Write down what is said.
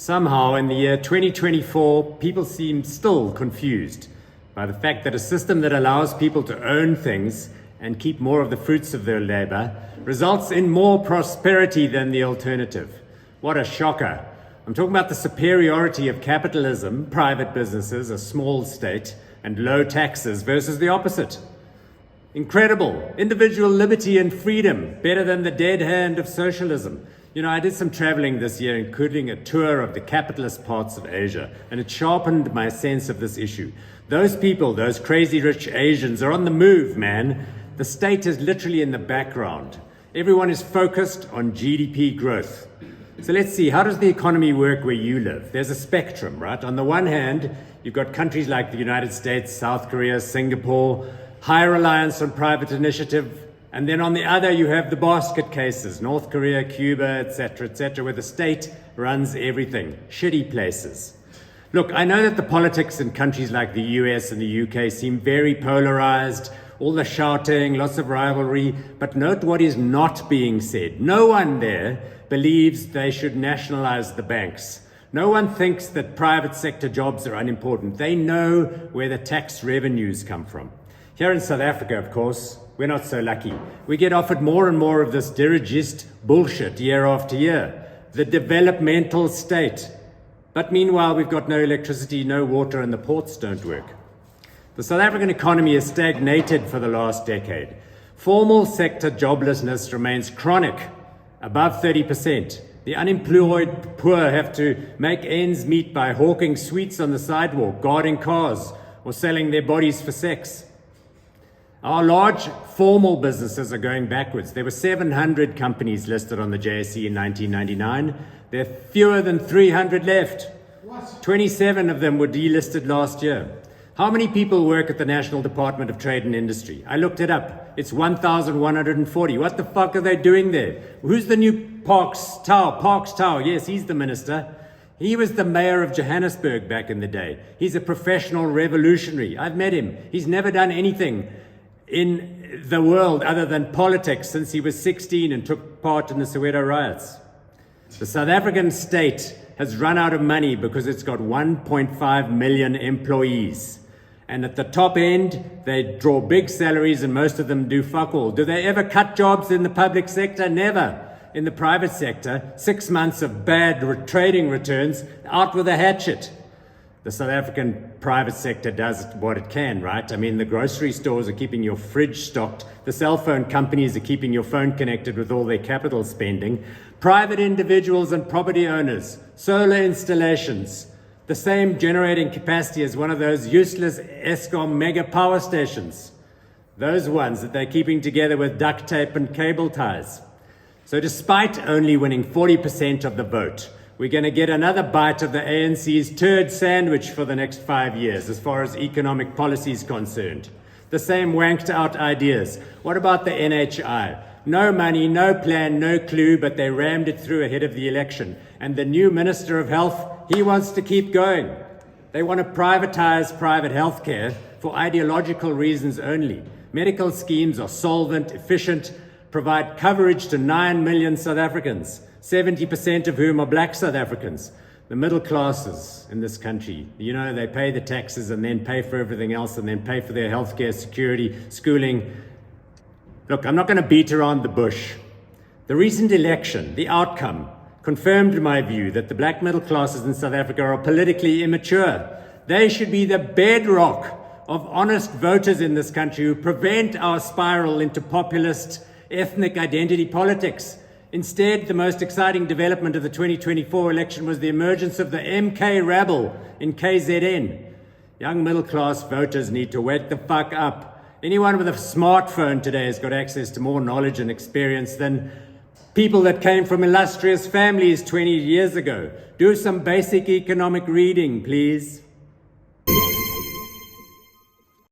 Somehow, in the year 2024, people seem still confused by the fact that a system that allows people to own things and keep more of the fruits of their labor results in more prosperity than the alternative. What a shocker. I'm talking about the superiority of capitalism, private businesses, a small state, and low taxes versus the opposite. Incredible. Individual liberty and freedom, better than the dead hand of socialism. You know, I did some traveling this year, including a tour of the capitalist parts of Asia, and it sharpened my sense of this issue. Those people, those crazy rich Asians, are on the move, man. The state is literally in the background. Everyone is focused on GDP growth. So let's see, how does the economy work where you live? There's a spectrum, right? On the one hand, you've got countries like the United States, South Korea, Singapore, high reliance on private initiative. And then on the other, you have the basket cases, North Korea, Cuba, etc., where the state runs everything. Shitty places. Look, I know that the politics in countries like the US and the UK seem very polarized, all the shouting, lots of rivalry, but note what is not being said. No one there believes they should nationalize the banks. No one thinks that private sector jobs are unimportant. They know where the tax revenues come from. Here in South Africa, of course, we're not so lucky. We get offered more and more of this dirigist bullshit year after year. The developmental state. But meanwhile, we've got no electricity, no water, and the ports don't work. The South African economy has stagnated for the last decade. Formal sector joblessness remains chronic, above 30%. The unemployed poor have to make ends meet by hawking sweets on the sidewalk, guarding cars, or selling their bodies for sex. Our large formal businesses are going backwards. There were 700 companies listed on the JSE in 1999. There are fewer than 300 left. 27 of them were delisted last year. How many people work at the National Department of Trade and Industry? I looked it up. It's 1,140. What the fuck are they doing there? Who's the new Parks Tau? Yes, he's the minister. He was the mayor of Johannesburg back in the day. He's a professional revolutionary. I've met him. He's never done anything in the world other than politics since he was 16 and took part in the Soweto riots. The South African state has run out of money because it's got 1.5 million employees. And at the top end, they draw big salaries and most of them do fuck all. Do they ever cut jobs in the public sector? Never. In the private sector, 6 months of bad trading returns, out with a hatchet. The South African private sector does what it can, right? I mean, the grocery stores are keeping your fridge stocked. The cell phone companies are keeping your phone connected with all their capital spending. Private individuals and property owners, solar installations, the same generating capacity as one of those useless Eskom mega power stations. Those ones that they're keeping together with duct tape and cable ties. So despite only winning 40% of the vote, we're going to get another bite of the ANC's turd sandwich for the next 5 years as far as economic policy is concerned. The same wanked out ideas. What about the NHI? No money, no plan, no clue, but they rammed it through ahead of the election. And the new Minister of Health, he wants to keep going. They want to privatize private health care for ideological reasons only. Medical schemes are solvent, efficient, provide coverage to 9 million South Africans, 70% of whom are black South Africans. The middle classes in this country, you know, they pay the taxes and then pay for everything else and then pay for their healthcare, security, schooling. Look, I'm not going to beat around the bush. The recent election, the outcome, confirmed my view that the black middle classes in South Africa are politically immature. They should be the bedrock of honest voters in this country who prevent our spiral into populist ethnic identity politics. Instead, the most exciting development of the 2024 election was the emergence of the MK rabble in KZN. Young middle-class voters need to wake the fuck up. Anyone with a smartphone today has got access to more knowledge and experience than people that came from illustrious families 20 years ago. Do some basic economic reading, please.